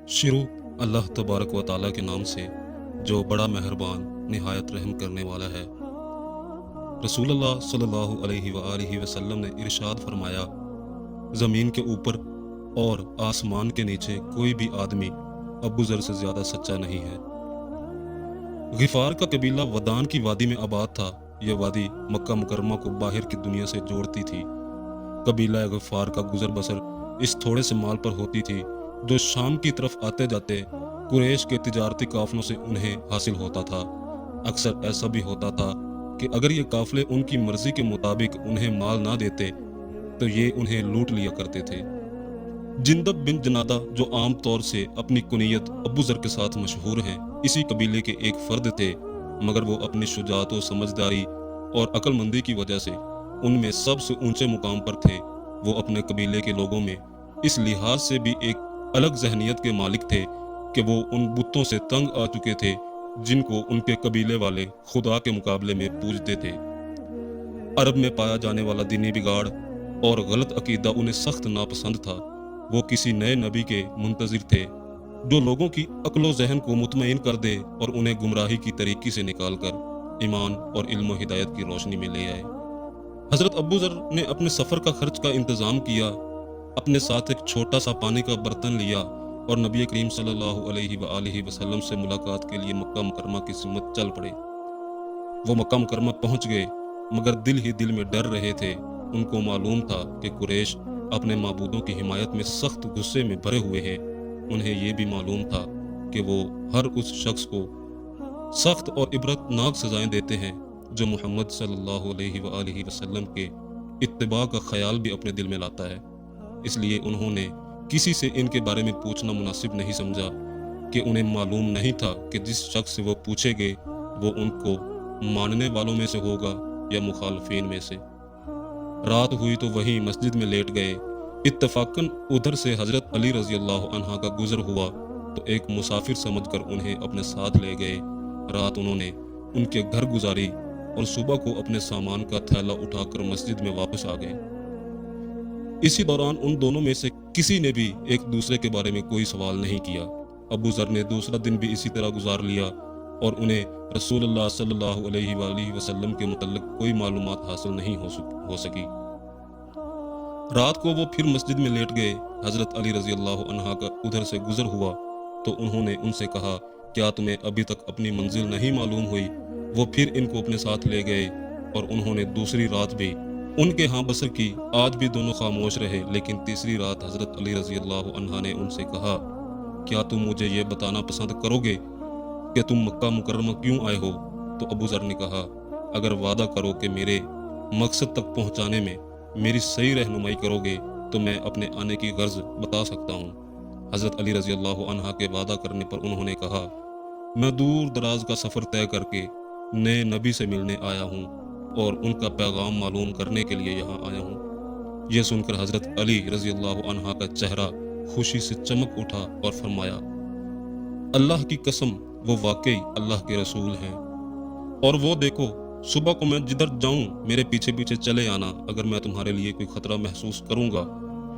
شروع اللہ تبارک و تعالیٰ کے نام سے جو بڑا مہربان نہایت رحم کرنے والا ہے۔ رسول اللہ صلی اللہ علیہ وآلہ وسلم نے ارشاد فرمایا، زمین کے اوپر اور آسمان کے نیچے کوئی بھی آدمی ابو ذر سے زیادہ سچا نہیں ہے۔ غفار کا قبیلہ ودان کی وادی میں آباد تھا۔ یہ وادی مکہ مکرمہ کو باہر کی دنیا سے جوڑتی تھی۔ قبیلہ غفار کا گزر بسر اس تھوڑے سے مال پر ہوتی تھی جو شام کی طرف آتے جاتے قریش کے تجارتی قافلوں سے انہیں حاصل ہوتا تھا۔ اکثر ایسا بھی ہوتا تھا کہ اگر یہ قافلے ان کی مرضی کے مطابق انہیں مال نہ دیتے تو یہ انہیں لوٹ لیا کرتے تھے۔ جندب بن جنادہ جو عام طور سے اپنی کنیت ابو ذر کے ساتھ مشہور ہیں، اسی قبیلے کے ایک فرد تھے، مگر وہ اپنی شجاعت و سمجھداری اور عقل مندی کی وجہ سے ان میں سب سے اونچے مقام پر تھے۔ وہ اپنے قبیلے کے لوگوں میں اس لحاظ سے بھی ایک الگ ذہنیت کے مالک تھے کہ وہ ان بتوں سے تنگ آ چکے تھے جن کو ان کے قبیلے والے خدا کے مقابلے میں پوجتے تھے۔ عرب میں پایا جانے والا دینی بگاڑ اور غلط عقیدہ انہیں سخت ناپسند تھا۔ وہ کسی نئے نبی کے منتظر تھے جو لوگوں کی عقل و ذہن کو مطمئن کر دے اور انہیں گمراہی کی طریقی سے نکال کر ایمان اور علم و ہدایت کی روشنی میں لے آئے۔ حضرت ابو ذر نے اپنے سفر کا خرچ کا انتظام کیا، اپنے ساتھ ایک چھوٹا سا پانی کا برتن لیا اور نبی کریم صلی اللہ علیہ وآلہ وسلم سے ملاقات کے لیے مکہ مکرمہ کی سمت چل پڑے۔ وہ مکہ مکرمہ پہنچ گئے، مگر دل ہی دل میں ڈر رہے تھے۔ ان کو معلوم تھا کہ قریش اپنے معبودوں کی حمایت میں سخت غصے میں بھرے ہوئے ہیں۔ انہیں یہ بھی معلوم تھا کہ وہ ہر اس شخص کو سخت اور عبرتناک سزائیں دیتے ہیں جو محمد صلی اللہ علیہ وآلہ وسلم کے اتباع کا خیال بھی اپنے دل میں لاتا ہے۔ اس لیے انہوں نے کسی سے ان کے بارے میں پوچھنا مناسب نہیں سمجھا کہ انہیں معلوم نہیں تھا کہ جس شخص سے وہ پوچھے گے وہ ان کو ماننے والوں میں سے ہوگا یا مخالفین میں سے۔ رات ہوئی تو وہیں مسجد میں لیٹ گئے۔ اتفاقاً ادھر سے حضرت علی رضی اللہ عنہ کا گزر ہوا تو ایک مسافر سمجھ کر انہیں اپنے ساتھ لے گئے۔ رات انہوں نے ان کے گھر گزاری اور صبح کو اپنے سامان کا تھیلا اٹھا کر مسجد میں واپس آ گئے۔ اسی دوران ان دونوں میں سے کسی نے بھی ایک دوسرے کے بارے میں کوئی سوال نہیں کیا۔ ابو ذر نے دوسرا دن بھی اسی طرح گزار لیا اور انہیں رسول اللہ صلی اللہ علیہ وآلہ وسلم کے متعلق کوئی معلومات حاصل نہیں ہو سکی۔ رات کو وہ پھر مسجد میں لیٹ گئے۔ حضرت علی رضی اللہ عنہ کا ادھر سے گزر ہوا تو انہوں نے ان سے کہا، کیا تمہیں ابھی تک اپنی منزل نہیں معلوم ہوئی؟ وہ پھر ان کو اپنے ساتھ لے گئے اور انہوں نے دوسری رات بھی ان کے ہاں بسر کی۔ آج بھی دونوں خاموش رہے، لیکن تیسری رات حضرت علی رضی اللہ عنہ نے ان سے کہا، کیا تم مجھے یہ بتانا پسند کرو گے کہ تم مکہ مکرمہ کیوں آئے ہو؟ تو ابو ذر نے کہا، اگر وعدہ کرو کہ میرے مقصد تک پہنچانے میں میری صحیح رہنمائی کرو گے تو میں اپنے آنے کی غرض بتا سکتا ہوں۔ حضرت علی رضی اللہ عنہ کے وعدہ کرنے پر انہوں نے کہا، میں دور دراز کا سفر طے کر کے نئے نبی سے ملنے آیا ہوں اور ان کا پیغام معلوم کرنے کے لیے یہاں آیا ہوں۔ یہ سن کر حضرت علی رضی اللہ عنہ کا چہرہ خوشی سے چمک اٹھا اور فرمایا، اللہ کی قسم وہ واقعی اللہ کے رسول ہیں، اور وہ دیکھو صبح کو میں جدھر جاؤں میرے پیچھے پیچھے چلے آنا۔ اگر میں تمہارے لیے کوئی خطرہ محسوس کروں گا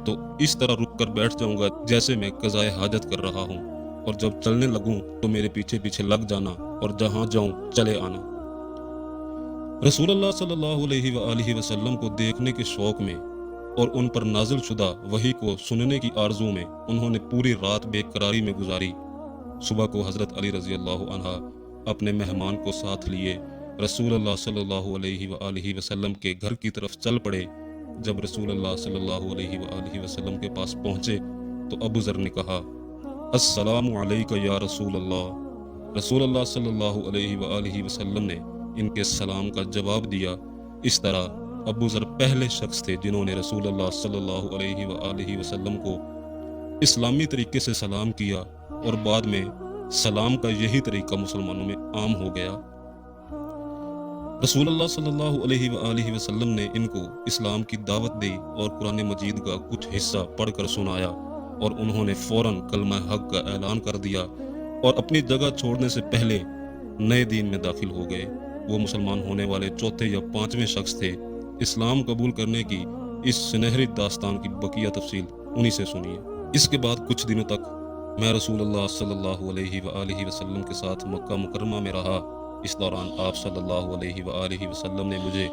تو اس طرح رک کر بیٹھ جاؤں گا جیسے میں قضائے حاجت کر رہا ہوں، اور جب چلنے لگوں تو میرے پیچھے پیچھے لگ جانا اور جہاں جاؤں چلے آنا۔ رسول اللہ صلی اللہ علیہ وآلہ وسلم کو دیکھنے کے شوق میں اور ان پر نازل شدہ وحی کو سننے کی آرزو میں انہوں نے پوری رات بے قراری میں گزاری۔ صبح کو حضرت علی رضی اللہ عنہ اپنے مہمان کو ساتھ لیے رسول اللہ صلی اللہ علیہ وآلہ وسلم کے گھر کی طرف چل پڑے۔ جب رسول اللہ صلی اللہ علیہ وآلہ وسلم کے پاس پہنچے تو ابو ذر نے کہا، السلام علیکہ یا رسول اللہ۔ رسول اللہ صلی اللہ علیہ وآلہ وسلم نے ان کے سلام کا جواب دیا۔ اس طرح ابو ذر پہلے شخص تھے جنہوں نے رسول اللہ صلی اللہ علیہ وآلہ وسلم کو اسلامی طریقے سے سلام کیا، اور بعد میں سلام کا یہی طریقہ مسلمانوں میں عام ہو گیا۔ رسول اللہ صلی اللہ علیہ وآلہ وسلم نے ان کو اسلام کی دعوت دی اور قرآن مجید کا کچھ حصہ پڑھ کر سنایا، اور انہوں نے فوراً کلمہ حق کا اعلان کر دیا اور اپنی جگہ چھوڑنے سے پہلے نئے دین میں داخل ہو گئے۔ وہ مسلمان ہونے والے چوتھے یا پانچویں شخص تھے۔ اسلام قبول کرنے کی اس سنہری داستان کی بقیہ تفصیل انہی سے سنیے۔ اس کے بعد کچھ دنوں تک میں رسول اللہ صلی اللہ علیہ وآلہ وسلم کے ساتھ مکہ مکرمہ میں رہا۔ اس دوران آپ صلی اللہ علیہ وآلہ وسلم نے مجھے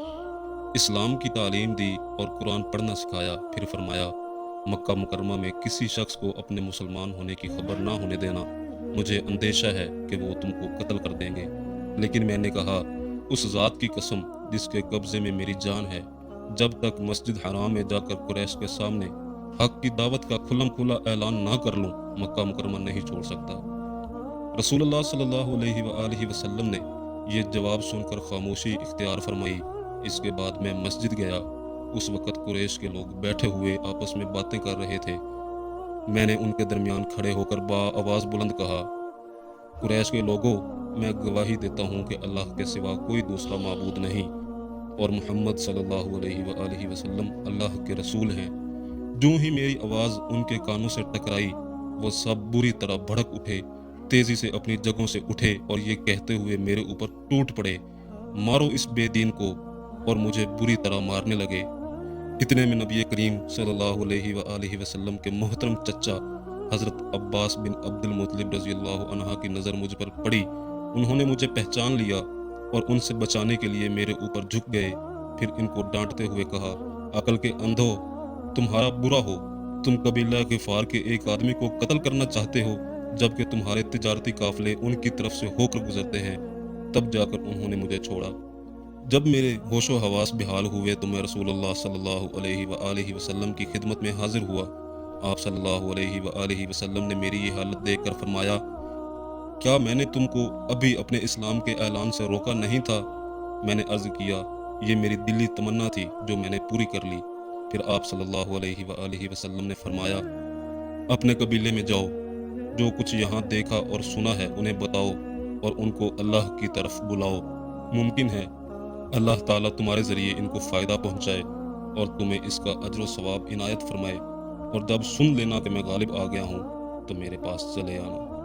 اسلام کی تعلیم دی اور قرآن پڑھنا سکھایا۔ پھر فرمایا، مکہ مکرمہ میں کسی شخص کو اپنے مسلمان ہونے کی خبر نہ ہونے دینا، مجھے اندیشہ ہے کہ وہ تم کو قتل کر دیں گے۔ لیکن میں نے کہا، اس ذات کی قسم جس کے قبضے میں میری جان ہے، جب تک مسجد حرام میں جا کر قریش کے سامنے حق کی دعوت کا کھلم کھلا اعلان نہ کر لوں، مکہ مکرمہ نہیں چھوڑ سکتا۔ رسول اللہ صلی اللہ علیہ وآلہ وسلم نے یہ جواب سن کر خاموشی اختیار فرمائی۔ اس کے بعد میں مسجد گیا۔ اس وقت قریش کے لوگ بیٹھے ہوئے آپس میں باتیں کر رہے تھے۔ میں نے ان کے درمیان کھڑے ہو کر آواز بلند کہا، قریش کے لوگوں، میں گواہی دیتا ہوں کہ اللہ کے سوا کوئی دوسرا معبود نہیں اور محمد صلی اللہ علیہ وآلہ وسلم اللہ کے رسول ہیں۔ جو ہی میری آواز ان کے کانوں سے ٹکرائی، وہ سب بری طرح بھڑک اٹھے، تیزی سے اپنی جگہوں سے اٹھے اور یہ کہتے ہوئے میرے اوپر ٹوٹ پڑے، مارو اس بے دین کو، اور مجھے بری طرح مارنے لگے۔ اتنے میں نبی کریم صلی اللہ علیہ وآلہ وسلم کے محترم چچا حضرت عباس بن عبد المطلب رضی اللہ عنہ کی نظر مجھ پر پڑی۔ انہوں نے مجھے پہچان لیا اور ان سے بچانے کے لیے میرے اوپر جھک گئے۔ پھر ان کو ڈانٹتے ہوئے کہا، عقل کے اندھو، تمہارا برا ہو، تم قبیلہ غفار کے ایک آدمی کو قتل کرنا چاہتے ہو، جبکہ تمہارے تجارتی قافلے ان کی طرف سے ہو کر گزرتے ہیں۔ تب جا کر انہوں نے مجھے چھوڑا۔ جب میرے ہوش و حواس بحال ہوئے تو میں رسول اللہ صلی اللہ علیہ وآلہ وسلم کی خدمت میں حاضر ہوا۔ آپ صلی اللہ علیہ وآلہ وسلم نے میری یہ حالت دیکھ کر فرمایا، کیا میں نے تم کو ابھی اپنے اسلام کے اعلان سے روکا نہیں تھا؟ میں نے عرض کیا، یہ میری دلی تمنا تھی جو میں نے پوری کر لی۔ پھر آپ صلی اللہ علیہ وآلہ وسلم نے فرمایا، اپنے قبیلے میں جاؤ، جو کچھ یہاں دیکھا اور سنا ہے انہیں بتاؤ اور ان کو اللہ کی طرف بلاؤ۔ ممکن ہے اللہ تعالیٰ تمہارے ذریعے ان کو فائدہ پہنچائے اور تمہیں اس کا اجر و ثواب عنایت فرمائے، اور جب سن لینا کہ میں غالب آ گیا ہوں تو میرے پاس چلے آنا۔